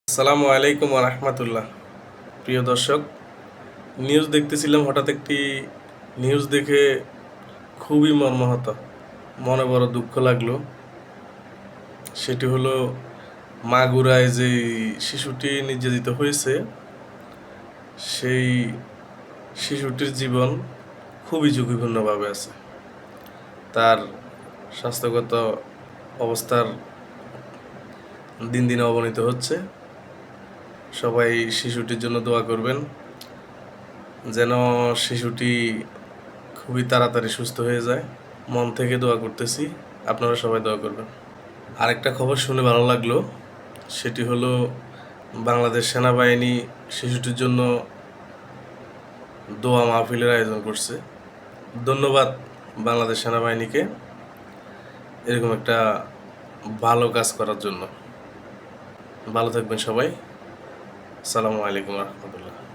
আসসালামু আলাইকুম রাহমাতুল্লাহ। প্রিয় দর্শক, নিউজ দেখতেছিলাম, হঠাৎ একটি নিউজ দেখে খুবই মর্মাহত, মনে বড় দুঃখ লাগলো। সেটি হলো মাগুরায় যে শিশুটি নির্যাতিত হয়েছে, সেই শিশুটির জীবন খুবই ঝুঁকিপূর্ণভাবে আছে। তার স্বাস্থ্যগত অবস্থার দিন দিন অবনতি হচ্ছে। সবাই শিশুটির জন্য দোয়া করবেন, যেন শিশুটি খুবই তাড়াতাড়ি সুস্থ হয়ে যায়। মন থেকে দোয়া করতেছি, আপনারা সবাই দোয়া করবেন। আরেকটা খবর শুনে ভালো লাগলো, সেটি হলো বাংলাদেশ সেনাবাহিনী শিশুটির জন্য দোয়া মাহফিলের আয়োজন করছে। ধন্যবাদ বাংলাদেশ সেনাবাহিনীকে এরকম একটা ভালো কাজ করার জন্য। ভালো থাকবেন সবাই। আসসালামু আলাইকুম রহমতুল্লাহ।